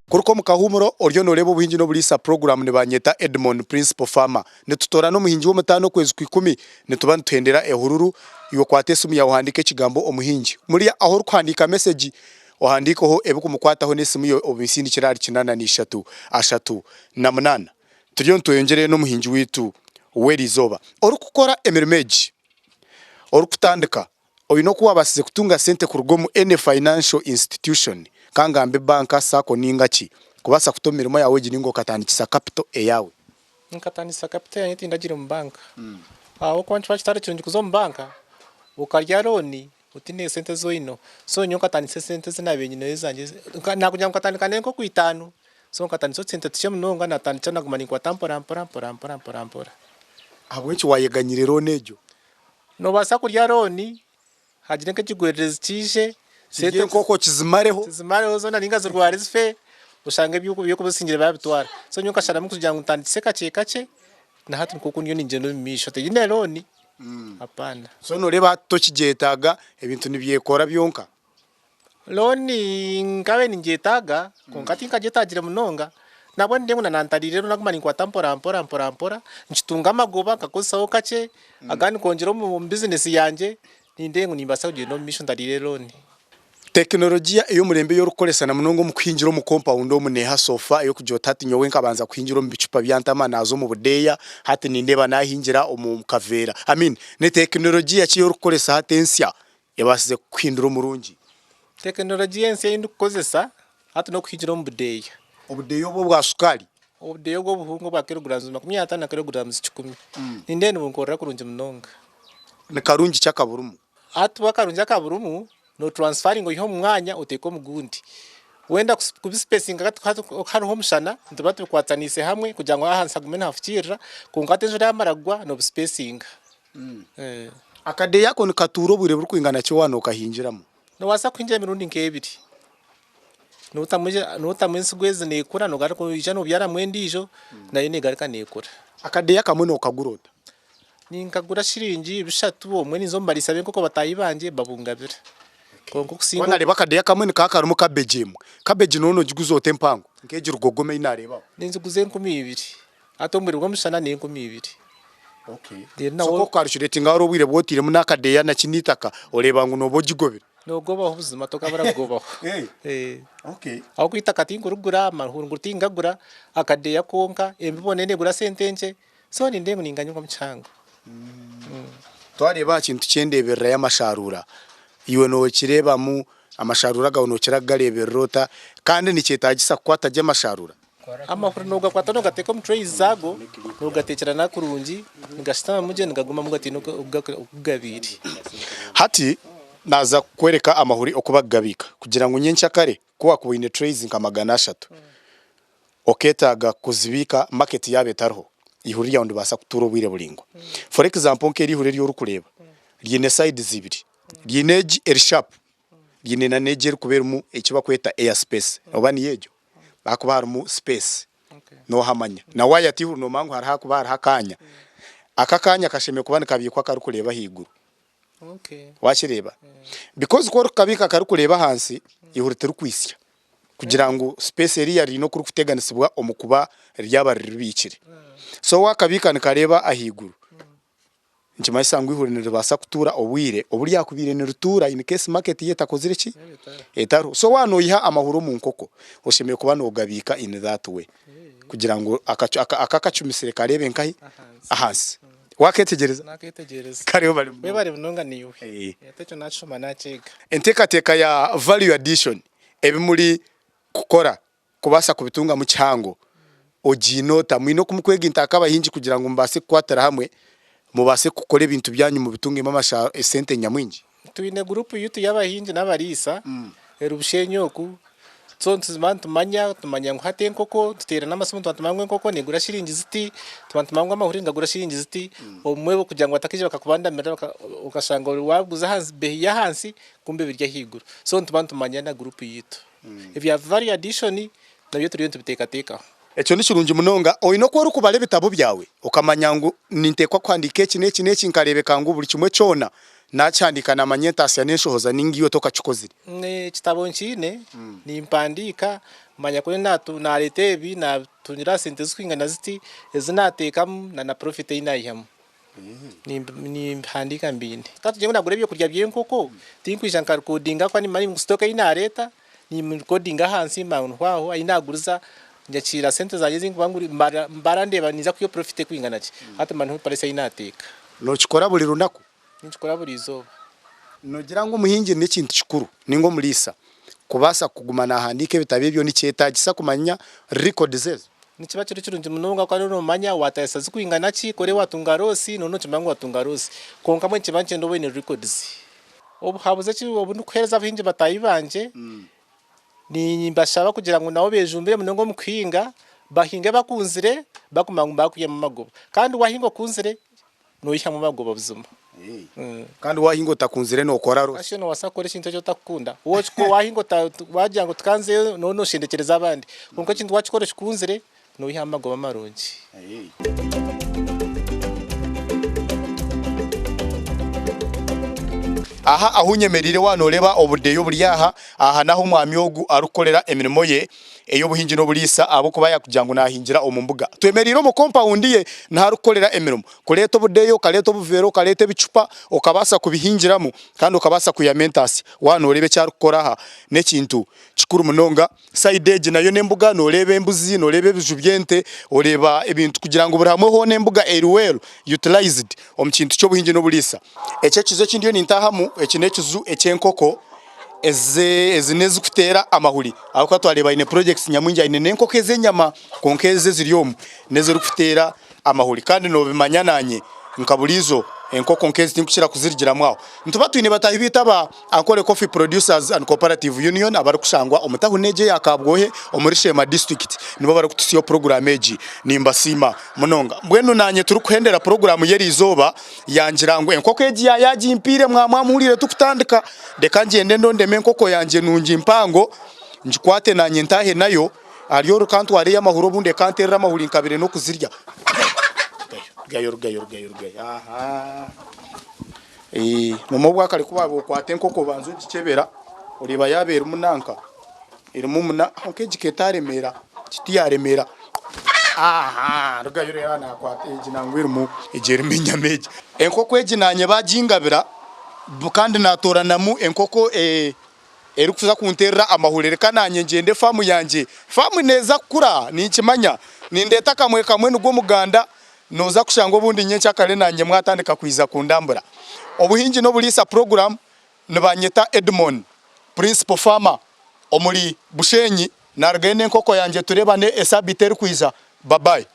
kuruko mukahumuro oryo norebo buhinji no bulisa program ne banyeta Edmond Principal Farmer ne tutora no muhinji wo mutano kwezi kwikumi ne tuba ntwendera ehururu iwo kwatese umuya uhandike kigambo omuhinji muri aho kwandika message ohandikoho ebuko mukwataho nesimu yo obisindi kirari kinana ni 3 na 8 turiyo ntoyongere no muhinji witu werizoba orukukora emirmeji orukutandika oyino kuba basize kutunga sente kurugomu any financial institution kangambe banka sako ningachi kubasa kutomirimo yawe giningo katandikisa capital eyawe nkatandisa capital yanyu tindagira mu banka aho kwanchi bachitare kirungi kuzo mu banka ukarya loni utine sente zo ino so nyo katandise sente zinabenye nezanje nakujya mukatandika nenko ku 5 so nkatandisa sente tije munonga natandika nagumanikwa tampora abwenchi wayeganyire ronejo no basa kurya loni hagire nke kigwereze kije sete koko kizimareho zo naringa zirwara zife ushange byo kubusingire babitwara so nyo kashara mu kujya ngutandise kace na hatu nkoko niyo ninje no misho te ine loni apana so no reba to kigetaga ebintu nibyekora byonka loni ngabe ninjetaga konkati nkagetagira munonga nabwo ndengu nanantari rero nagumani kwa tampora nchitunga magoba kakosaho kace agani konjero mu business yanje nindengu nimbasa kugenda no mission ndari rero ni teknolojia iyo murembe yo rukoresana munongo mu kwinjiro mu compound mu neha sofa yo kujota ati nyowe nkabanza kwinjiro mu bicupa byantama nazo mu budeya hati nindeba nahingira mu kavera ne teknolojia kiyo rukoresa hatensya yabasize kwindura murungi teknolojia ense y'indukozesa hati no kwinjiro mu budeya obudeyo bwo bwa sukari obudeyo bwo buhungu bwa kilograms 50 na kilograms 10 nindene bunkorera kurunje munonga ne karungi cyakaburumu hati bakarunja kaburumu no transferring yo mwanya uteko mugundi wenda kubispacing hariho mushana ndabatu kwatsanise hamwe kugira ngo ahansa gumena hafukira kungate njo yamaragwa no spacing akade yako ni katuro bure buri kwingana cyo wano kahinjiramo no wasa kwinjira mirundi nkebiri no tamunsi gweze nekura no gariko ijano byara mwendijo nayo ne garika nekura akade yakamwe no kagurota ninkagura shiringi bishatu omwe nizo mbarisa benkoko batayibanje babungabira konko kusingo wana reba akade yakamwe ni kakarumu kabeji nono giguzote mpango nkeje rugogome inareba ninzi guze 12 atomuri bwo mushana ne 12 okay so ko karishureti ngaro bwire bwotire mu nakade ya na kinitaka oreba ngo no bogigobera no gobaho ubuzima tokabara gobaho okay aho kwitaka tingurugura amahurungutingagura akade ya konka embibone ne gura sentenje so ni ndengu ninganye ngo mchango twareba kintu cyendebera y'amasharura iwe no kireba mu amasharura gawo no kiragareberota kandi ni cyetagisa kwata y'amasharura amahuru no gakwata no gateko mu tray zago no gatekera nakurungi ngashitama muje ngaguma mu gatino ubwabiri hati naza kwereka amahuri okubagabika kugira ngo nyencha kare kuwa kuine trays nkamagana 3 oketaga kuzibika market yabe tarho ihuri ya ndubasa kuturo bwire bulingo for example nkeri ihuri ryo rukureba ryine side zibiri ryine edge air sharp ryine na neger kubera mu ekiba kweta air space obani yejo bakuba harumu space no hamanya na waya tihuru no mangu harakuba harakanya akakanya kasheme kubana kabikwa karukureba higuru wakireba because ko rukabika karukureba hansi ihurite rukwisya kugira ngo space eri yari no kurukuteganisibwa omukuba ryaba ribikire so wakabika nikareba ahiguru njima isangu ihurine basa kutura obwire oburi yakubire ni rutura in case market yetakozire ki etaro so wano yiha amahuro mu nkoko oshemeye kuba no gabika in that way kugira ngo akakacumisire karebe nkahi ahansi waketegereza naketegereza kariyo bari munonga niwe yatecho nachoma nachega entekateka ya value addition ebimuri kukora kubasa kubitunga mu cyango ojinota mwino kumukwega intaka bahinji kugira ngo mbase kwatara hamwe mubase kukora ibintu byanyu mu bitunga imamasha sente nyamwinji tuine group yutu yabahinji nabarisa erubushenyoku tsontu zimantu tumanya ngo hate nkoko tutera n'amasumu twatumangwe nkoko negura shiringi ziti twatumangwa amahuri ngagura shiringi ziti omwebo kugira ngo atakije bakakubandamira ukashanga wabuza hansi behi ya hansi kumbe birya higuru so tumanya na group yitu ibya value addition nabyo turiyo tubitekateka echo ni kirungi munonga oyino ko rukubale bitabo byawe ukamanya ngo nintekwa kwandika iki neki nkarebeka ngo buri kimwe cyona nacyandika na manyenta asya neshohoza ningiyo toka chukozire kitabo nchine nimpandika manya ko na leta ebi na tunira sente zikwingana ziti ezinatekamu na profit inayihamu ni handika mbindi kati jengo nagure byo kurya byenkoko tinkwisha nkarkodinga kwa ni mari stock inareta ni kodinga hansi manu hwaho inaguriza njacira sente zaje zinkubanguri mbara ndeba niza kuyo profit kwingana ki hata manu parese inateka no chikora buli runako nichikora buli izoba nogira ngo muhingi ni kintu kikuru ningo mulisa kubasa kugumana handike bitabebyo ni cyetagisa kumanya record zezo nikiba kiri kirungi munonga kwa no manya watayesa zikwingana ki kore watunga rosi nono kimangu watunga rosi konka mwe kibanje ndo bene records obu habuze ki obu nukuhereza abahingi batayibanje ni mbashaba kugira ngo nawo bejumbire munongo mukhinga bahinge bakunzire bakumangu bakuye mu magobo kandi wahingo kunzire no yiha mu magobo buzuma kandi wahingo takunzire no kora rosi ashino wasakora ikintu cyo takunda wo ko wahingo wajya ngo tukanze nono shendekereza abandi konko kintu wakikora kikunzire no yiha amagobo marungi aha ahunyemerire wanoreba obudeyo buriyaha aha naho mwami ogu arukorera emirimo ye eyo buhingi no burisa abo kuba yakujango nahingira omumbuga twemerire mu compound ye ntarukorera emirimo kuleto budeyo kaleto buvero kalete bicupa okabasa kubihingiramo kandi okabasa kuyamentasi wanorebe cyarukora aha nekintu kikuru munonga side edge nayo nembuga norebe embuzi norebe bijubyente oreba ibintu kugira ngo burahamwe ho nembuga well utilized omukintu cyo buhingi no burisa ece kizo kindiyo nintahamu ekinekizu ekyenkoko ezinezi kutera amahuri aho twareba ine projects nyamwinja ine nenkoko ezenyama konkeze ziryomu neze rukutera amahuri kandi no bimanya nanye nkabulizo enkoko nkezi tinkukira kuzirigira mwaho ntuba twine batahibita ba Ankole Coffee Producers and Cooperative Union abari kushangwa omutahuneje yakabwohe omurishema district nibo bari kutusiyo program eji nimbasima munonga mbwenu nanye turi kuhendera program yeri izoba yangirango enkoko eji yaji impire mwamwamurire tukutandika de kanjende ndonde enkoko yanje nungi impango njikwate nanye ntahe nayo ariyo rukantu ari y'amahuro bunde kanterera amahuri nkabire no kuzirya gayor aha mumobwa kale kubabo kwate nkoko banzo gikebera uriba yabera umunanka irimo muna okejiketare mera kiti yaremera aha rugayor yana kwate ginangwirmu ijeriminya meje enkoko ejinanye bajingabira kandi natoranamu enkoko erikuza kunterera amahurere kananye ngende famu yanje famu neza kura ni kimanya nindeta kamwe nugo muganda noza kushango bundi nyencha kale nanye mwatandika kwiza kundambura obuhingi no bulisa program nibanyeta Edmond principal farmer omuli Bushenyi nargene nkoko yanje turebane esabiter kwiza bye.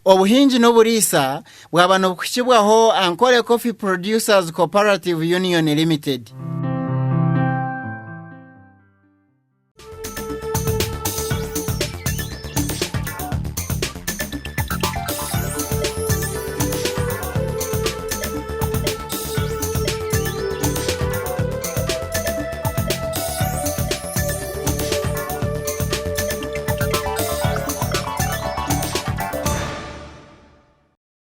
Obuhingi no burisa bwabano kukibwaho Ankole Coffee Producers Cooperative Union Limited.